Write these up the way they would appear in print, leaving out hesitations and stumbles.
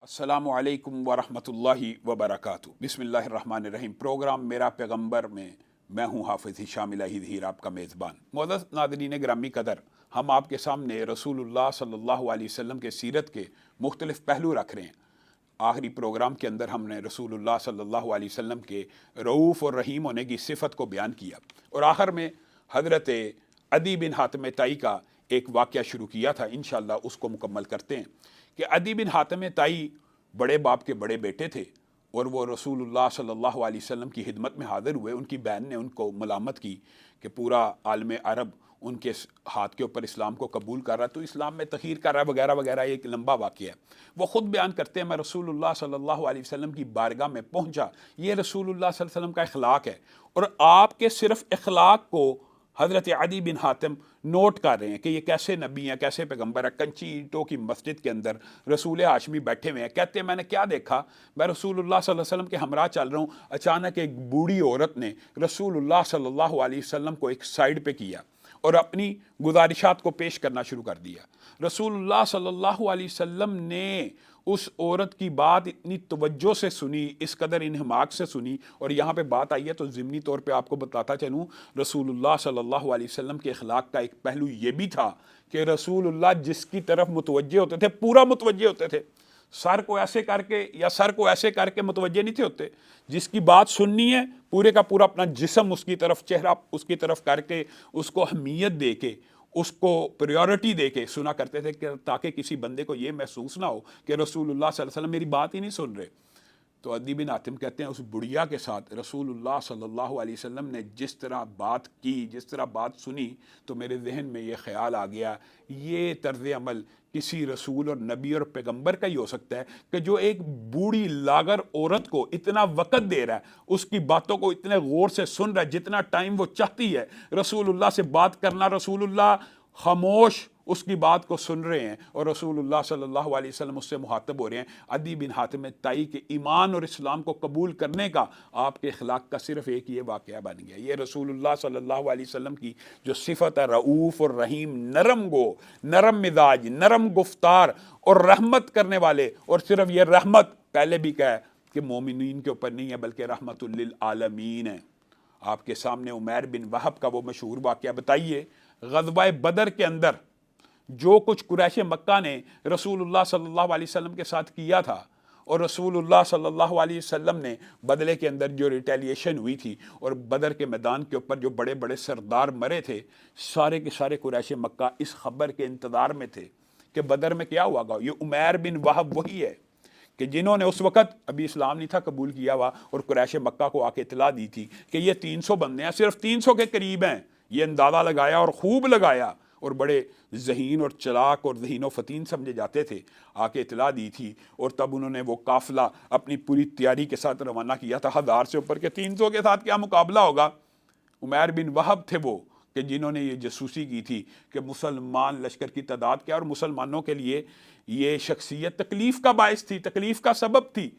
السلام علیکم ورحمۃ اللہ وبرکاتہ۔ بسم اللہ الرحمن الرحیم۔ پروگرام میرا پیغمبر میں میں ہوں حافظ ہشام الہی ظہیر، آپ کا میزبان۔ معزز ناظرین گرامی قدر، ہم آپ کے سامنے رسول اللہ صلی اللہ علیہ وسلم کے سیرت کے مختلف پہلو رکھ رہے ہیں۔ آخری پروگرام کے اندر ہم نے رسول اللہ صلی اللہ علیہ وسلم کے رؤوف اور رحیم ہونے کی صفت کو بیان کیا، اور آخر میں حضرت عدی بن حاتم طائی کا ایک واقعہ شروع کیا تھا۔ انشاءاللہ اس کو مکمل کرتے ہیں کہ عدی بن حاتم طائی بڑے باپ کے بڑے بیٹے تھے، اور وہ رسول اللہ صلی اللہ علیہ وسلم کی خدمت میں حاضر ہوئے۔ ان کی بہن نے ان کو ملامت کی کہ پورا عالم عرب ان کے ہاتھ کے اوپر اسلام کو قبول کر رہا ہے، تو اسلام میں تخیر کر رہا ہے وغیرہ وغیرہ۔ ایک لمبا واقعہ ہے۔ وہ خود بیان کرتے ہیں، میں رسول اللہ صلی اللہ علیہ وسلم کی بارگاہ میں پہنچا۔ یہ رسول اللہ صلی اللہ علیہ وسلم کا اخلاق ہے، اور آپ کے صرف اخلاق کو حضرت عدی بن حاتم نوٹ کر رہے ہیں کہ یہ کیسے نبی ہیں، کیسے پیغمبر ہیں۔ کنچی اینٹوں کی مسجد کے اندر رسول ہاشمی بیٹھے ہوئے ہیں۔ کہتے ہیں میں نے کیا دیکھا، میں رسول اللہ صلی اللہ علیہ وسلم کے ہمراہ چل رہا ہوں، اچانک ایک بوڑھی عورت نے رسول اللہ صلی اللہ علیہ وسلم کو ایک سائڈ پہ کیا اور اپنی گزارشات کو پیش کرنا شروع کر دیا۔ رسول اللہ صلی اللہ علیہ وسلم نے اس عورت کی بات اتنی توجہ سے سنی، اس قدر انہماک سے سنی، اور یہاں پہ بات آئی ہے تو ضمنی طور پہ آپ کو بتاتا چلوں، رسول اللہ صلی اللہ علیہ وسلم کے اخلاق کا ایک پہلو یہ بھی تھا کہ رسول اللہ جس کی طرف متوجہ ہوتے تھے پورا متوجہ ہوتے تھے۔ سر کو ایسے کر کے یا سر کو ایسے کر کے متوجہ نہیں تھے ہوتے۔ جس کی بات سننی ہے پورے کا پورا اپنا جسم اس کی طرف، چہرہ اس کی طرف کر کے، اس کو اہمیت دے کے، اس کو پریورٹی دے کے سنا کرتے تھے، کہ تاکہ کسی بندے کو یہ محسوس نہ ہو کہ رسول اللہ صلی اللہ علیہ وسلم میری بات ہی نہیں سن رہے۔ تو عدی بن حاتم کہتے ہیں اس بڑھیا کے ساتھ رسول اللہ صلی اللہ علیہ وسلم نے جس طرح بات کی، جس طرح بات سنی، تو میرے ذہن میں یہ خیال آ گیا، یہ طرز عمل کسی رسول اور نبی اور پیغمبر کا ہی ہو سکتا ہے کہ جو ایک بوڑھی لاغر عورت کو اتنا وقت دے رہا ہے، اس کی باتوں کو اتنے غور سے سن رہا ہے، جتنا ٹائم وہ چاہتی ہے رسول اللہ سے بات کرنا، رسول اللہ خاموش اس کی بات کو سن رہے ہیں، اور رسول اللہ صلی اللہ علیہ وسلم اس سے مخاطب ہو رہے ہیں۔ عدی بن حاتم طائی کے ایمان اور اسلام کو قبول کرنے کا آپ کے اخلاق کا صرف ایک یہ واقعہ بن گیا۔ یہ رسول اللہ صلی اللہ علیہ وسلم کی جو صفت ہے رؤوف اور رحیم، نرم گو، نرم مزاج، نرم گفتار اور رحمت کرنے والے، اور صرف یہ رحمت پہلے بھی کہا کہ مومنین کے اوپر نہیں ہے بلکہ رحمت للعالمین ہے۔ آپ کے سامنے عمیر بن وہب کا وہ مشہور واقعہ بتائیے، غزوہ بدر کے اندر جو کچھ قریش مکہ نے رسول اللہ صلی اللہ علیہ وسلم کے ساتھ کیا تھا، اور رسول اللہ صلی اللہ علیہ وسلم نے بدلے کے اندر جو ریٹیلیشن ہوئی تھی، اور بدر کے میدان کے اوپر جو بڑے بڑے سردار مرے تھے، سارے کے سارے قریش مکہ اس خبر کے انتظار میں تھے کہ بدر میں کیا ہوا گا۔ یہ عمیر بن وہب وہی ہے کہ جنہوں نے اس وقت ابھی اسلام نہیں تھا قبول کیا ہوا، اور قریش مکہ کو آ کے اطلاع دی تھی کہ یہ 300 بندے ہیں، صرف 300 کے قریب ہیں۔ یہ اندازہ لگایا اور خوب لگایا، اور بڑے ذہین اور چلاک اور ذہین و فطین سمجھے جاتے تھے، آ کے اطلاع دی تھی، اور تب انہوں نے وہ قافلہ اپنی پوری تیاری کے ساتھ روانہ کیا تھا 1000 سے اوپر، کہ 300 کے ساتھ کیا مقابلہ ہوگا۔ عمیر بن وہب تھے وہ کہ جنہوں نے یہ جاسوسی کی تھی کہ مسلمان لشکر کی تعداد کیا، اور مسلمانوں کے لیے یہ شخصیت تکلیف کا باعث تھی، تکلیف کا سبب تھی،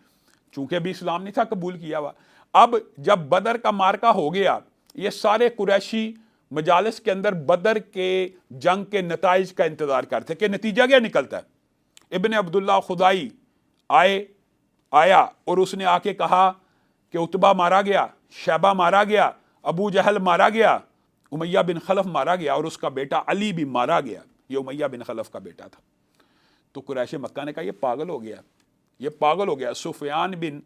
چونکہ ابھی اسلام نہیں تھا قبول کیا ہوا۔ اب جب بدر کا مارکہ ہو گیا، یہ سارے قریشی مجالس کے اندر بدر کے جنگ کے نتائج کا انتظار کرتے کہ نتیجہ کیا نکلتا ہے۔ ابن عبداللہ خدائی آیا اور اس نے آ کے کہا کہ عتبہ مارا گیا، شیبہ مارا گیا، ابو جہل مارا گیا، امیہ بن خلف مارا گیا، اور اس کا بیٹا علی بھی مارا گیا۔ یہ امیہ بن خلف کا بیٹا تھا۔ تو قریش مکہ نے کہا یہ پاگل ہو گیا، یہ پاگل ہو گیا۔ سفیان بن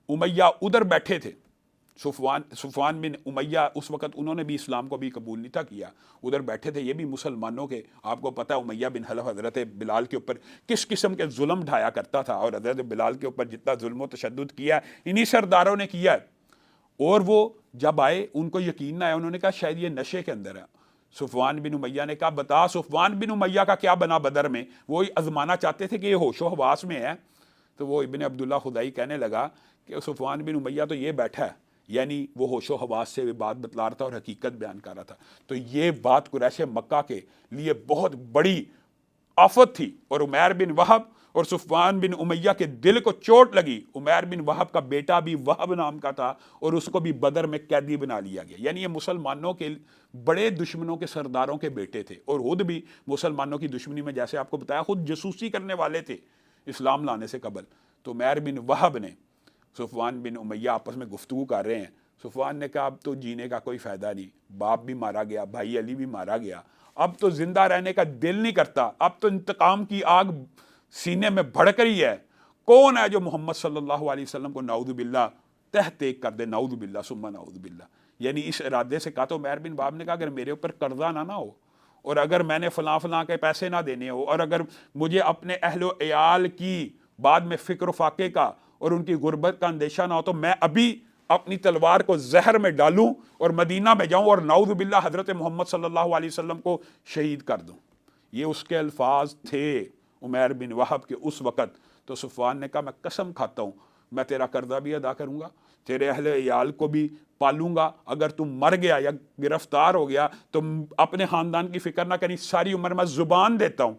امیہ ادھر بیٹھے تھے، سفیان بن امیہ اس وقت انہوں نے بھی اسلام کو بھی قبول نہیں تھا کیا، ادھر بیٹھے تھے۔ یہ بھی مسلمانوں کے، آپ کو پتہ ہے امیہ بن خلف حضرت بلال کے اوپر کس قسم کے ظلم ڈھایا کرتا تھا، اور حضرت بلال کے اوپر جتنا ظلم و تشدد کیا انہی سرداروں نے کیا ہے۔ اور وہ جب آئے ان کو یقین نہ آیا، انہوں نے کہا شاید یہ نشے کے اندر ہے۔ سفیان بن امیہ نے کہا بتا سفیان بن امیہ کا کیا بنا بدر میں، وہ آزمانا چاہتے تھے کہ یہ ہوش و حواس میں ہے۔ تو وہ ابن عبداللہ خدائی کہنے لگا کہ سفیان بن امیہ تو یہ بیٹھا ہے، یعنی وہ ہوش و حواس سے بات بتلا رہا تھا اور حقیقت بیان کر رہا تھا۔ تو یہ بات قریش مکہ کے لیے بہت بڑی آفت تھی، اور عمیر بن وہب اور سفیان بن امیہ کے دل کو چوٹ لگی۔ عمیر بن وہب کا بیٹا بھی وہب نام کا تھا، اور اس کو بھی بدر میں قیدی بنا لیا گیا۔ یعنی یہ مسلمانوں کے بڑے دشمنوں کے سرداروں کے بیٹے تھے، اور خود بھی مسلمانوں کی دشمنی میں، جیسے آپ کو بتایا، خود جاسوسی کرنے والے تھے۔ اسلام لانے سے قبل، تو عمیر بن وہب نے صفوان بن امیہ آپس میں گفتگو کر رہے ہیں. صفوان نے کہا اب تو جینے کا کوئی فائدہ نہیں، باپ بھی مارا گیا، بھائی علی بھی مارا گیا، اب تو زندہ رہنے کا دل نہیں کرتا، اب تو انتقام کی آگ سینے میں بھڑک رہی ہے. کون ہے جو محمد صلی اللہ علیہ وسلم کو نعوذ باللہ تحت کر دے، نعوذ باللہ ثم نعوذ باللہ. یعنی اس ارادے سے کہا. تو عمیر بن وہب نے کہا اگر میرے اوپر قرضہ نہ ہو، اور اگر میں نے فلاں فلاں کے پیسے نہ دینے ہو، اور اگر مجھے اپنے اہل و عیال کی بعد میں فکر و فاقے کا اور ان کی غربت کا اندیشہ نہ ہو، تو میں ابھی اپنی تلوار کو زہر میں ڈالوں اور مدینہ میں جاؤں اور نعوذ باللہ حضرت محمد صلی اللہ علیہ وسلم کو شہید کر دوں. یہ اس کے الفاظ تھے عمیر بن وہب کے اس وقت. تو صفوان نے کہا میں قسم کھاتا ہوں میں تیرا قرضہ بھی ادا کروں گا، تیرے اہل عیال کو بھی پالوں گا، اگر تم مر گیا یا گرفتار ہو گیا تو اپنے خاندان کی فکر نہ کریں، ساری عمر میں زبان دیتا ہوں.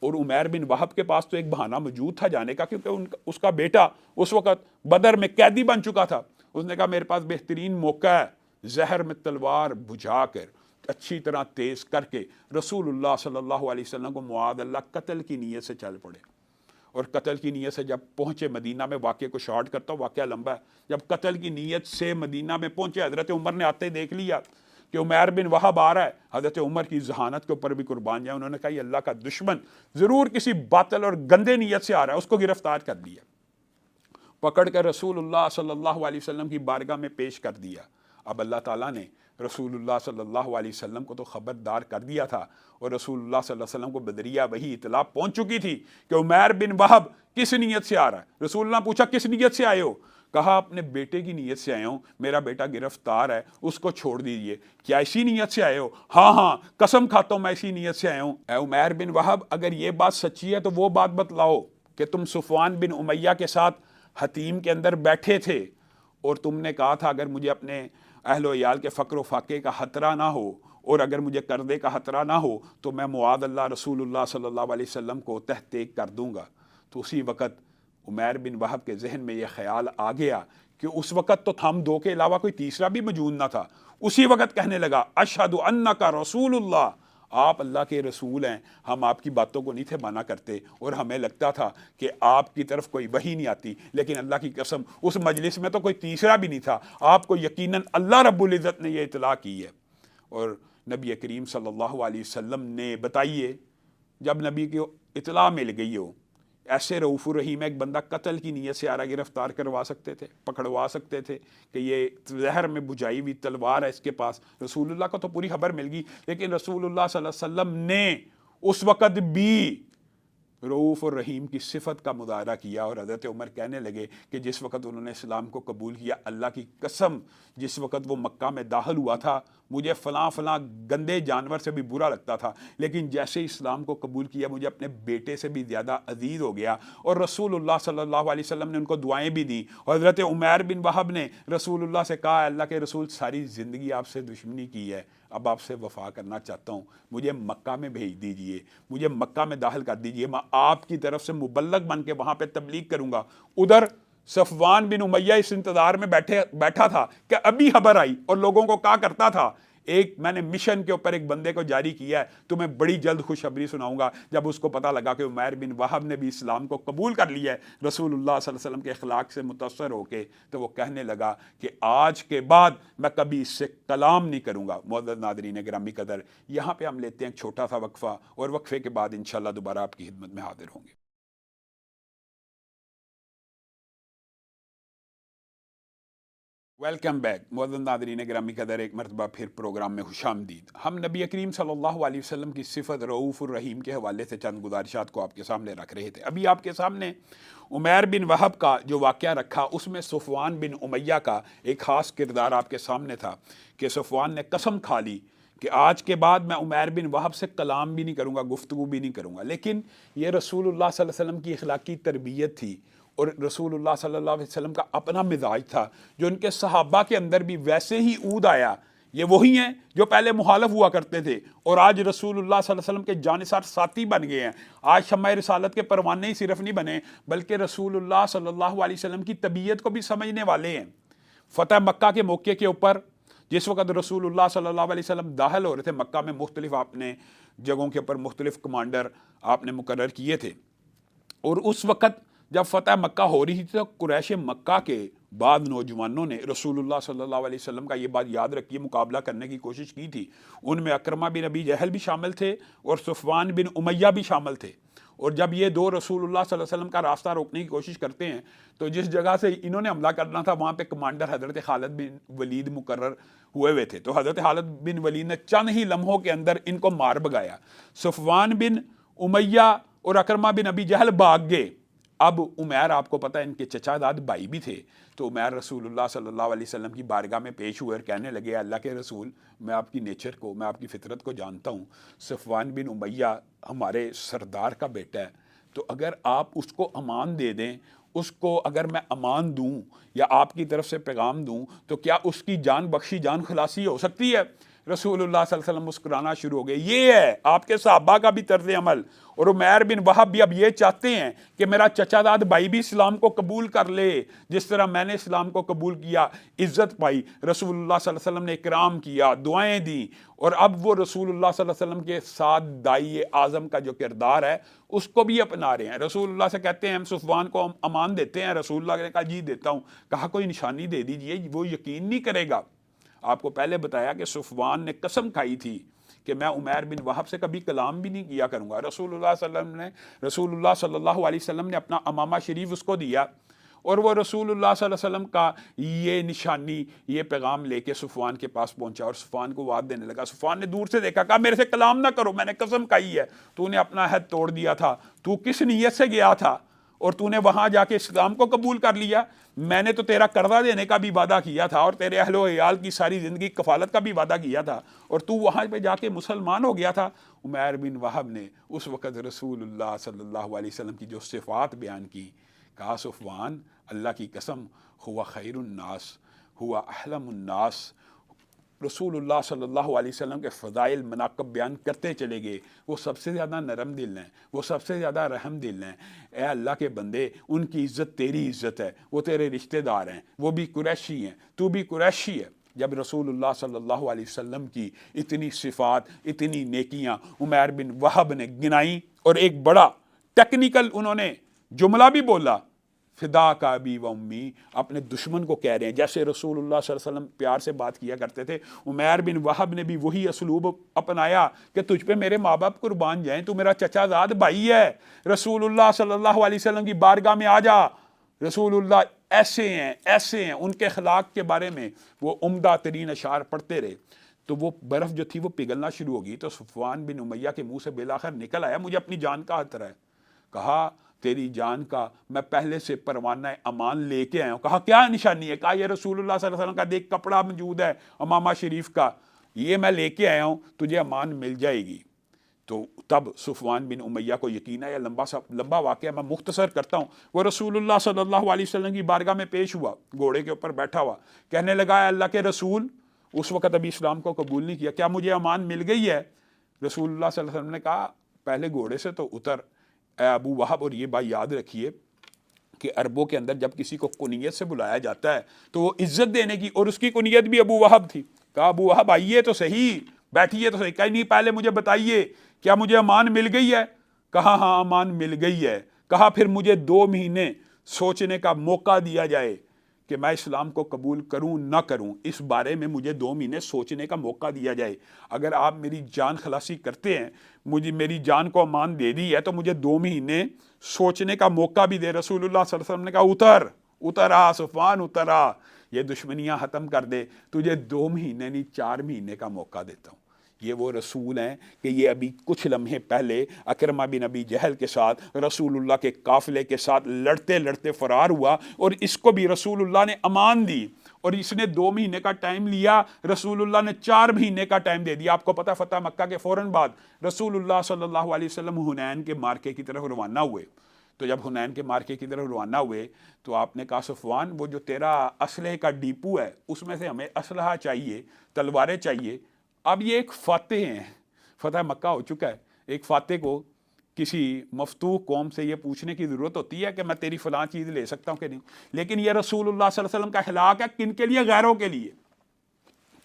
اور عمیر بن وہب کے پاس تو ایک بہانہ موجود تھا جانے کا، کیونکہ اس کا بیٹا اس وقت بدر میں قیدی بن چکا تھا. اس نے کہا میرے پاس بہترین موقع ہے، زہر میں تلوار بجھا کر اچھی طرح تیز کر کے رسول اللہ صلی اللہ علیہ وسلم کو معاذ اللہ قتل کی نیت سے چل پڑے. اور قتل کی نیت سے جب پہنچے مدینہ میں، واقعے کو شارٹ کرتا ہوں، واقعہ لمبا ہے. جب قتل کی نیت سے مدینہ میں پہنچے، حضرت عمر نے آتے دیکھ لیا کہ عمیر بن وہب آ رہا ہے. حضرت عمر کی ذہانت کے اوپر بھی قربان جائے، انہوں نے کہا یہ اللہ کا دشمن ضرور کسی باطل اور گندے نیت سے آ رہا ہے، اس کو گرفتار کر لیا. پکڑ کر رسول اللہ صلی اللہ علیہ وسلم کی بارگاہ میں پیش کر دیا. اب اللہ تعالیٰ نے رسول اللہ صلی اللہ علیہ وسلم کو تو خبردار کر دیا تھا، اور رسول اللہ صلی اللہ علیہ وسلم کو بدریہ وہی اطلاع پہنچ چکی تھی کہ عمیر بن وہب کس نیت سے آ رہا ہے. رسول اللہ پوچھا کس نیت سے آئے ہو؟ کہا اپنے بیٹے کی نیت سے آئے ہوں، میرا بیٹا گرفتار ہے، اس کو چھوڑ دیجئے. کیا اسی نیت سے آئے ہو؟ ہاں قسم کھاتا ہوں میں اسی نیت سے آیا ہوں. اے عمیر بن وہب اگر یہ بات سچی ہے تو وہ بات بتلاؤ کہ تم صفوان بن امیہ کے ساتھ حتیم کے اندر بیٹھے تھے اور تم نے کہا تھا اگر مجھے اپنے اہل و عیال کے فقر و فاقے کا خطرہ نہ ہو اور اگر مجھے قرضے کا خطرہ نہ ہو تو میں معاذ اللہ رسول اللہ صلی اللہ علیہ وسلم کو تحت کر دوں گا. تو اسی وقت عمیر بن وہب کے ذہن میں یہ خیال آ گیا کہ اس وقت تو ہم دو کے علاوہ کوئی تیسرا بھی موجود نہ تھا. اسی وقت کہنے لگا اشہد انک رسول اللہ، آپ اللہ کے رسول ہیں، ہم آپ کی باتوں کو نہیں تھے مانا کرتے اور ہمیں لگتا تھا کہ آپ کی طرف کوئی وحی نہیں آتی، لیکن اللہ کی قسم اس مجلس میں تو کوئی تیسرا بھی نہیں تھا، آپ کو یقیناً اللہ رب العزت نے یہ اطلاع کی ہے. اور نبی کریم صلی اللہ علیہ وسلم نے بتائیے جب نبی کی اطلاع مل گئی ہو، ایسے رؤوف الرحیم ایک بندہ قتل کی نیت سے آ رہا گرفتار کروا سکتے تھے، پکڑوا سکتے تھے کہ یہ زہر میں بجھائی ہوئی تلوار ہے اس کے پاس. رسول اللہ کو تو پوری خبر مل گئی، لیکن رسول اللہ صلی اللہ علیہ وسلم نے اس وقت بھی رؤوف الرحیم کی صفت کا مظاہرہ کیا. اور حضرت عمر کہنے لگے کہ جس وقت انہوں نے اسلام کو قبول کیا، اللہ کی قسم جس وقت وہ مکہ میں داخل ہوا تھا مجھے فلاں فلاں گندے جانور سے بھی برا لگتا تھا، لیکن جیسے اسلام کو قبول کیا مجھے اپنے بیٹے سے بھی زیادہ عزیز ہو گیا. اور رسول اللہ صلی اللہ علیہ وسلم نے ان کو دعائیں بھی دیں. اور حضرت عمیر بن وہب نے رسول اللہ سے کہا اللہ کے رسول ساری زندگی آپ سے دشمنی کی ہے، اب آپ سے وفا کرنا چاہتا ہوں، مجھے مکہ میں بھیج دیجئے، مجھے مکہ میں داخل کر دیجئے، میں آپ کی طرف سے مبلغ بن کے وہاں پہ تبلیغ کروں گا. ادھر صفوان بن امیہ اس انتظار میں بیٹھا تھا کہ ابھی خبر آئی، اور لوگوں کو کہا کرتا تھا میں نے مشن کے اوپر ایک بندے کو جاری کیا ہے، تمہیں بڑی جلد خوشخبری سناؤں گا. جب اس کو پتہ لگا کہ عمیر بن وہب نے بھی اسلام کو قبول کر لیا ہے رسول اللہ صلی اللہ علیہ وسلم کے اخلاق سے متاثر ہو کے، تو وہ کہنے لگا کہ آج کے بعد میں کبھی اس سے کلام نہیں کروں گا. معزز ناظرین گرامی قدر، یہاں پہ ہم لیتے ہیں ایک چھوٹا سا وقفہ، اور وقفے کے بعد انشاءاللہ دوبارہ آپ کی خدمت میں حاضر ہوں گے. Welcome back. معزز ناظرین گرامی قدر، ایک مرتبہ پھر پروگرام میں خوش آمدید. ہم نبی کریم صلی اللہ علیہ وسلم کی صفت رؤوف الرحیم کے حوالے سے چند گزارشات کو آپ کے سامنے رکھ رہے تھے. ابھی آپ کے سامنے عمیر بن وہب کا جو واقعہ رکھا، اس میں صفوان بن امیہ کا ایک خاص کردار آپ کے سامنے تھا کہ صفوان نے قسم کھا لی کہ آج کے بعد میں عمیر بن وہب سے کلام بھی نہیں کروں گا، گفتگو بھی نہیں کروں گا. لیکن یہ رسول اللہ صلی اللہ علیہ وسلم کی اخلاقی تربیت تھی، اور رسول اللہ صلی اللہ علیہ وسلم کا اپنا مزاج تھا جو ان کے صحابہ کے اندر بھی ویسے ہی عود آیا. یہ وہی ہیں جو پہلے مخالف ہوا کرتے تھے اور آج رسول اللہ صلی اللہ علیہ وسلم کے جانثار ساتھی بن گئے ہیں. آج شمع رسالت کے پروانے ہی صرف نہیں بنے بلکہ رسول اللہ صلی اللہ علیہ وسلم کی طبیعت کو بھی سمجھنے والے ہیں. فتح مکہ کے موقع کے اوپر جس وقت رسول اللہ صلی اللہ علیہ وسلم داخل ہو رہے تھے مکہ میں، مختلف آپ نے جگہوں کے اوپر مختلف کمانڈر آپ نے مقرر کیے تھے، اور اس وقت جب فتح مکہ ہو رہی تھی تو قریش مکہ کے بعد نوجوانوں نے رسول اللہ صلی اللہ علیہ وسلم کا یہ بات یاد رکھیے مقابلہ کرنے کی کوشش کی تھی. ان میں اکرمہ بن ابی جہل بھی شامل تھے اور صفوان بن امیہ بھی شامل تھے. اور جب یہ دو رسول اللہ صلی اللہ علیہ وسلم کا راستہ روکنے کی کوشش کرتے ہیں تو جس جگہ سے انہوں نے حملہ کرنا تھا وہاں پہ کمانڈر حضرت خالد بن ولید مقرر ہوئے تھے. تو حضرت خالد بن ولید نے چند ہی لمحوں کے اندر ان کو مار بگایا. صفوان بن امیہ اور اکرمہ بن ابی جہل بھاگ گئے. اب عمیر آپ کو پتہ ہے ان کے چچا داد بھائی بھی تھے. تو عمیر رسول اللہ صلی اللہ علیہ وسلم کی بارگاہ میں پیش ہوئے اور کہنے لگے اللہ کے رسول میں آپ کی نیچر کو میں آپ کی فطرت کو جانتا ہوں. صفوان بن امیہ ہمارے سردار کا بیٹا ہے تو اگر آپ اس کو امان دے دیں اس کو اگر میں امان دوں یا آپ کی طرف سے پیغام دوں تو کیا اس کی جان بخشی جان خلاصی ہو سکتی ہے؟ رسول اللہ صلی اللہ علیہ وسلم مسکرانا شروع ہو گئے. یہ ہے آپ کے صحابہ کا بھی طرز عمل. اور عمیر بن وہب بھی اب یہ چاہتے ہیں کہ میرا چچا داد بھائی بھی اسلام کو قبول کر لے جس طرح میں نے اسلام کو قبول کیا, عزت پائی, رسول اللہ صلی اللہ علیہ وسلم نے اکرام کیا, دعائیں دیں. اور اب وہ رسول اللہ صلی اللہ علیہ وسلم کے ساتھ دائی اعظم کا جو کردار ہے اس کو بھی اپنا رہے ہیں. رسول اللہ سے کہتے ہیں ہم صفوان کو امان دیتے ہیں. رسول اللہ نے کہا جی دیتا ہوں. کہا کوئی نشانی دے دیجئے, وہ یقین نہیں کرے گا. آپ کو پہلے بتایا کہ صفوان نے قسم کھائی تھی کہ میں عمیر بن وہب سے کبھی کلام بھی نہیں کیا کروں گا. رسول اللہ صلی اللہ علیہ وسلم نے اپنا امامہ شریف اس کو دیا اور وہ رسول اللہ صلی اللہ علیہ وسلم کا یہ نشانی یہ پیغام لے کے صفوان کے پاس پہنچا اور صفوان کو وعد دینے لگا. صفوان نے دور سے دیکھا, کہا میرے سے کلام نہ کرو, میں نے قسم کھائی ہے. تو نے اپنا عہد توڑ دیا تھا, تو کس نیت سے گیا تھا اور تو نے وہاں جا کے اسلام کو قبول کر لیا. میں نے تو تیرا قرضہ دینے کا بھی وعدہ کیا تھا اور تیرے اہل و عیال کی ساری زندگی کفالت کا بھی وعدہ کیا تھا اور تو وہاں پہ جا کے مسلمان ہو گیا تھا. عمیر بن وہب نے اس وقت رسول اللہ صلی اللہ علیہ وسلم کی جو صفات بیان کی, کہا صفوان اللہ کی قسم ہوا خیر الناس ہوا احلم الناس. رسول اللہ صلی اللہ علیہ وسلم کے فضائل مناقب بیان کرتے چلے گئے. وہ سب سے زیادہ نرم دل ہیں, وہ سب سے زیادہ رحم دل ہیں. اے اللہ کے بندے ان کی عزت تیری عزت ہے, وہ تیرے رشتہ دار ہیں, وہ بھی قریشی ہیں, تو بھی قریشی ہے. جب رسول اللہ صلی اللہ علیہ وسلم کی اتنی صفات اتنی نیکیاں عمیر بن وہب نے گنائیں اور ایک بڑا ٹیکنیکل انہوں نے جملہ بھی بولا, فدا کا ابی و امی, اپنے دشمن کو کہہ رہے ہیں جیسے رسول اللہ صلی اللہ علیہ وسلم پیار سے بات کیا کرتے تھے. عمیر بن وہب نے بھی وہی اسلوب اپنایا کہ تجھ پہ میرے ماں باپ قربان جائیں, تو میرا چچا زاد بھائی ہے, رسول اللہ صلی اللہ علیہ وسلم کی بارگاہ میں آ جا. رسول اللہ ایسے ہیں. ان کے اخلاق کے بارے میں وہ عمدہ ترین اشعار پڑھتے رہے. تو وہ برف جو تھی وہ پگھلنا شروع ہو گئی. تو صفوان بن امیہ کے منہ سے بالآخر نکل آیا مجھے اپنی جان کا خطرہ ہے. کہا تیری جان کا میں پہلے سے پروانہ امان لے کے آیا ہوں. کہا کیا نشانی ہے؟ کہا یہ رسول اللہ صلی اللہ علیہ وسلم کا دیکھ کپڑا موجود ہے امامہ شریف کا, یہ میں لے کے آیا ہوں, تجھے امان مل جائے گی. تو تب صفوان بن امیہ کو یقین ہے, یہ لمبا واقعہ میں مختصر کرتا ہوں. وہ رسول اللہ صلی اللہ علیہ وسلم کی بارگاہ میں پیش ہوا, گھوڑے کے اوپر بیٹھا ہوا, کہنے لگا ہے اللہ کے رسول, اس وقت ابھی اسلام کو قبول نہیں کیا, کیا مجھے امان مل گئی ہے؟ رسول اللہ صلی اللہ علیہ وسلم نے کہا پہلے گھوڑے سے تو اتر اے ابو وہب. اور یہ بات یاد رکھیے کہ عربوں کے اندر جب کسی کو کنیت سے بلایا جاتا ہے تو وہ عزت دینے کی, اور اس کی کنیت بھی ابو وہب تھی. کہا ابو وہب آئیے تو صحیح, بیٹھیے تو صحیح. کہا نہیں پہلے مجھے بتائیے کیا مجھے امان مل گئی ہے؟ کہا ہاں امان مل گئی ہے. کہا پھر مجھے 2 مہینے سوچنے کا موقع دیا جائے کہ میں اسلام کو قبول کروں نہ کروں, اس بارے میں مجھے 2 مہینے سوچنے کا موقع دیا جائے. اگر آپ میری جان خلاصی کرتے ہیں, مجھے میری جان کو امان دے دی ہے تو مجھے 2 مہینے سوچنے کا موقع بھی دے. رسول اللہ صلی اللہ علیہ وسلم نے کہا اتر آ صفوان, اتر آ, یہ دشمنیاں ختم کر دے, تجھے 2 مہینے نہیں 4 مہینے کا موقع دیتا ہوں. یہ وہ رسول ہیں کہ یہ ابھی کچھ لمحے پہلے اکرمہ بن ابی جہل کے ساتھ رسول اللہ کے قافلے کے ساتھ لڑتے لڑتے فرار ہوا اور اس کو بھی رسول اللہ نے امان دی, اور اس نے 2 مہینے کا ٹائم لیا, رسول اللہ نے 4 مہینے کا ٹائم دے دیا. آپ کو پتہ فتح مکہ کے فوراً بعد رسول اللہ صلی اللہ علیہ وسلم حنین کے مارکے کی طرف روانہ ہوئے. تو جب حنین کے مارکے کی طرف روانہ ہوئے تو آپ نے کہا صفوان وہ جو تیرا اسلحے کا ڈیپو ہے اس میں سے ہمیں اسلحہ چاہیے, تلواریں چاہیے. اب یہ ایک فاتح ہیں, فتح مکہ ہو چکا ہے, ایک فاتح کو کسی مفتوح قوم سے یہ پوچھنے کی ضرورت ہوتی ہے کہ میں تیری فلاں چیز لے سکتا ہوں کہ نہیں. لیکن یہ رسول اللہ صلی اللہ علیہ وسلم کا اخلاق ہے, کن کے لیے؟ غیروں کے لیے.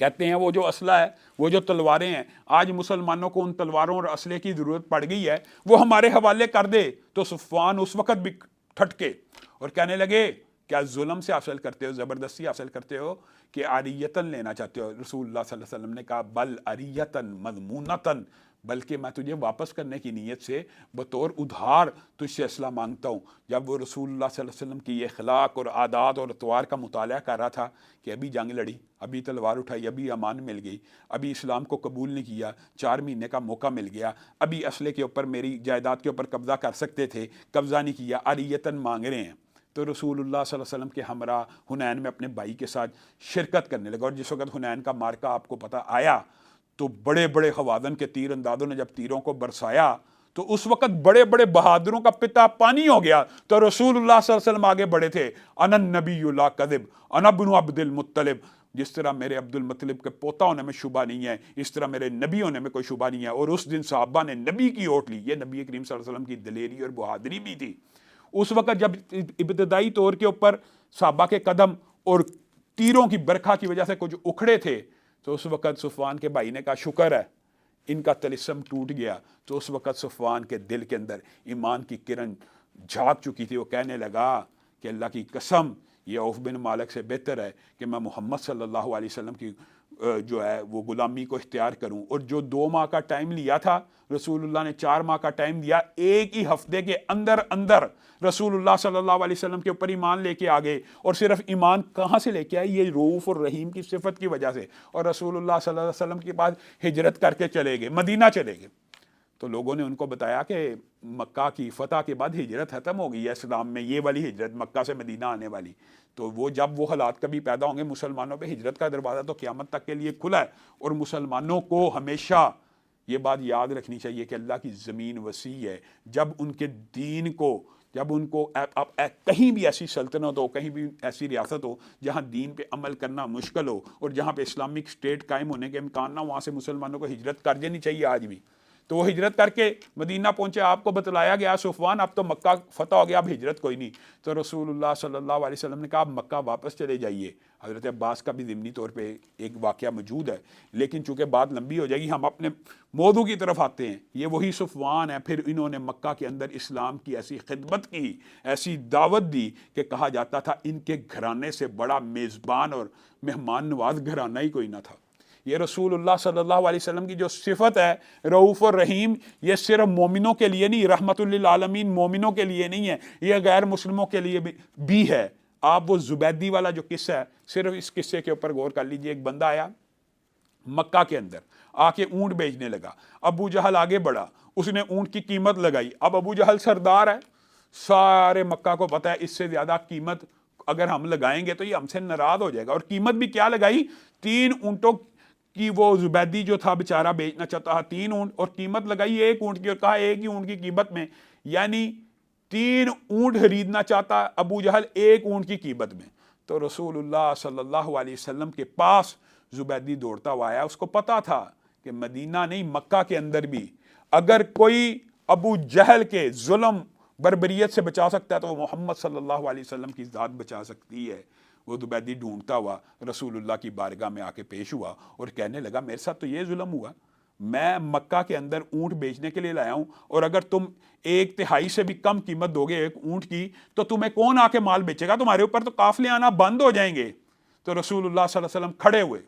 کہتے ہیں وہ جو اسلحہ ہے، وہ جو تلواریں ہیں، آج مسلمانوں کو ان تلواروں اور اسلحے کی ضرورت پڑ گئی ہے، وہ ہمارے حوالے کر دے تو صفوان اس وقت بھی ٹھٹکے اور کہنے لگے کیا ظلم سے حاصل کرتے ہو، زبردستی حاصل کرتے ہو کہ عریتاً لینا چاہتے ہو؟ رسول اللہ صلی اللہ علیہ وسلم نے کہا بل عریتاً مضمونتاً، بلکہ میں تجھے واپس کرنے کی نیت سے بطور ادھار تجھ سے اسلحہ مانگتا ہوں۔ جب وہ رسول اللہ صلی اللہ علیہ وسلم کی یہ اخلاق اور عادات اور اطوار کا مطالعہ کر رہا تھا کہ ابھی جنگ لڑی، ابھی تلوار اٹھائی، ابھی امان مل گئی، ابھی اسلام کو قبول نہیں کیا، 4 مہینے کا موقع مل گیا، ابھی اسلحے کے اوپر، میری جائیداد کے اوپر قبضہ کر سکتے تھے، قبضہ نہیں کیا، عریتاً مانگ رہے ہیں، تو رسول اللہ صلی اللہ علیہ وسلم کے ہمراہ حنین میں اپنے بھائی کے ساتھ شرکت کرنے لگا۔ اور جس وقت حنین کا مارکہ آپ کو پتہ آیا تو بڑے بڑے خوادن کے تیر اندازوں نے جب تیروں کو برسایا تو اس وقت بڑے بڑے بہادروں کا پتا پانی ہو گیا، تو رسول اللہ صلی اللہ علیہ وسلم آگے بڑھے تھے، انا النبی لا کذب انا بن عبد المطلب، جس طرح میرے عبد المطلب کے پوتا ہونے میں شبہ نہیں ہے، اس طرح میرے نبی ہونے میں کوئی شبہ نہیں ہے۔ اور اس دن صحابہ نے نبی کی اوٹ لی، یہ نبی کریم صلی اللہ علیہ وسلم کی دلیری اور بہادری بھی تھی۔ اس وقت جب ابتدائی طور کے اوپر صحابہ کے قدم اور تیروں کی برکھا کی وجہ سے کچھ اکھڑے تھے، تو اس وقت صفوان کے بھائی نے کہا شکر ہے ان کا طلسم ٹوٹ گیا۔ تو اس وقت صفوان کے دل کے اندر ایمان کی کرن جھاگ چکی تھی، وہ کہنے لگا کہ اللہ کی قسم یہ عوف بن مالک سے بہتر ہے کہ میں محمد صلی اللہ علیہ وسلم کی جو ہے وہ غلامی کو اختیار کروں۔ اور جو 2 ماہ کا ٹائم لیا تھا رسول اللہ نے، 4 ماہ کا ٹائم دیا، ایک ہی ہفتے کے اندر اندر رسول اللہ صلی اللہ علیہ وسلم کے اوپر ایمان لے کے آگے۔ اور صرف ایمان کہاں سے لے کے آئے؟ یہ رؤوف اور رحیم کی صفت کی وجہ سے۔ اور رسول اللہ صلی اللہ علیہ وسلم کے بعد ہجرت کر کے چلے گئے، مدینہ چلے گئے۔ تو لوگوں نے ان کو بتایا کہ مکہ کی فتح کے بعد ہجرت ختم ہو گئی ہے اسلام میں، یہ والی ہجرت مکہ سے مدینہ آنے والی۔ تو وہ جب وہ حالات کبھی پیدا ہوں گے مسلمانوں پہ، ہجرت کا دروازہ تو قیامت تک کے لیے کھلا ہے۔ اور مسلمانوں کو ہمیشہ یہ بات یاد رکھنی چاہیے کہ اللہ کی زمین وسیع ہے۔ جب ان کے دین کو، جب ان کو کہیں بھی ایسی سلطنت ہو، کہیں بھی ایسی ریاست ہو جہاں دین پہ عمل کرنا مشکل ہو اور جہاں پہ اسلامک اسٹیٹ قائم ہونے کے امکان نہ، وہاں سے مسلمانوں کو ہجرت کر دینی چاہیے آج بھی۔ تو وہ ہجرت کر کے مدینہ پہنچے، آپ کو بتلایا گیا صفوان اب تو مکہ فتح ہو گیا، اب ہجرت کوئی نہیں۔ تو رسول اللہ صلی اللہ علیہ وسلم نے کہا اب مکہ واپس چلے جائیے۔ حضرت عباس کا بھی ضمنی طور پہ ایک واقعہ موجود ہے، لیکن چونکہ بات لمبی ہو جائے گی، ہم اپنے موضوع کی طرف آتے ہیں۔ یہ وہی صفوان ہے، پھر انہوں نے مکہ کے اندر اسلام کی ایسی خدمت کی، ایسی دعوت دی کہ کہا جاتا تھا ان کے گھرانے سے بڑا میزبان اور مہمان نواز گھرانہ ہی کوئی نہ تھا۔ یہ رسول اللہ صلی اللہ علیہ وسلم کی جو صفت ہے رؤوف اور رحیم، یہ صرف مومنوں کے لیے نہیں، رحمت للعالمین مومنوں کے لیے نہیں ہے، یہ غیر مسلموں کے لیے بھی ہے۔ آپ وہ زبیدی والا جو قصہ ہے، صرف اس قصے کے اوپر غور کر لیجئے۔ ایک بندہ آیا مکہ کے اندر، آ کے اونٹ بیچنے لگا، ابو جہل آگے بڑھا، اس نے اونٹ کی قیمت لگائی۔ اب ابو جہل سردار ہے، سارے مکہ کو پتہ ہے اس سے زیادہ قیمت اگر ہم لگائیں گے تو یہ ہم سے ناراض ہو جائے گا۔ اور قیمت بھی کیا لگائی؟ 3 اونٹوں کی، وہ زبیدی جو تھا بیچارہ بیچنا چاہتا تھا 3 اونٹ، اور قیمت لگائی 1 اونٹ کی، اور کہا 1 ہی اونٹ کی قیمت میں، یعنی 3 اونٹ خریدنا چاہتا ابو جہل 1 اونٹ کی قیمت میں۔ تو رسول اللہ صلی اللہ علیہ وسلم کے پاس زبیدی دوڑتا ہوا آیا، اس کو پتا تھا کہ مدینہ نہیں مکہ کے اندر بھی اگر کوئی ابو جہل کے ظلم بربریت سے بچا سکتا ہے تو وہ محمد صلی اللہ علیہ وسلم کی ذات بچا سکتی ہے۔ وہ زبیدی ڈھونڈتا ہوا رسول اللہ کی بارگاہ میں آ کے پیش ہوا اور کہنے لگا میرے ساتھ تو یہ ظلم ہوا، میں مکہ کے اندر اونٹ بیچنے کے لیے لایا ہوں، اور اگر تم 1/3 سے بھی کم قیمت دو گے 1 اونٹ کی تو تمہیں کون آ کے مال بیچے گا؟ تمہارے اوپر تو قافلے آنا بند ہو جائیں گے۔ تو رسول اللہ صلی اللہ علیہ وسلم کھڑے ہوئے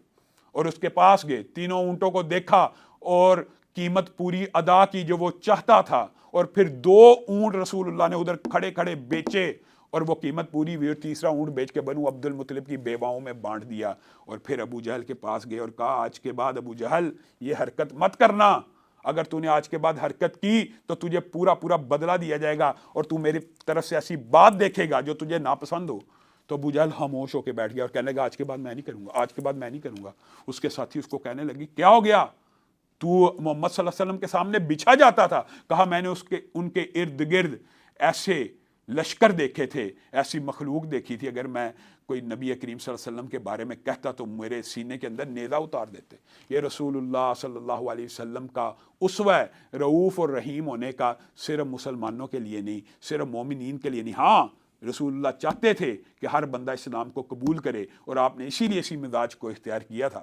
اور اس کے پاس گئے، 3 اونٹوں کو دیکھا اور قیمت پوری ادا کی جو وہ چاہتا تھا، اور پھر 2 اونٹ رسول اللہ نے ادھر کھڑے کھڑے بیچے اور وہ قیمت پوری ہوئی، اور تیسرا اونٹ بیچ کے بنو عبد المطلب کی بیواؤں میں بانٹ دیا۔ اور پھر ابو جہل کے پاس گئے اور کہا آج کے بعد ابو جہل یہ حرکت مت کرنا، اگر تو نے آج کے بعد حرکت کی تو تجھے پورا بدلہ دیا جائے گا، اور تو میری طرف سے ایسی بات دیکھے گا جو تجھے ناپسند ہو۔ تو ابو جہل خاموش ہو کے بیٹھ گیا اور کہنے لگا آج کے بعد میں نہیں کروں گا، آج کے بعد میں نہیں کروں گا۔ اس کے ساتھی اس کو کہنے لگی کیا ہو گیا؟ تو محمد صلی اللہ علیہ وسلم کے سامنے بچھا جاتا تھا۔ کہا میں نے ان کے ارد گرد ایسے لشکر دیکھے تھے، ایسی مخلوق دیکھی تھی، اگر میں کوئی نبی کریم صلی اللہ علیہ وسلم کے بارے میں کہتا تو میرے سینے کے اندر نیزہ اتار دیتے۔ یہ رسول اللہ صلی اللہ علیہ وسلم کا اسوہ ہے، رؤوف اور رحیم ہونے کا، صرف مسلمانوں کے لیے نہیں، صرف مومنین کے لیے نہیں۔ ہاں رسول اللہ چاہتے تھے کہ ہر بندہ اسلام کو قبول کرے، اور آپ نے اسی لیے اسی مزاج کو اختیار کیا تھا۔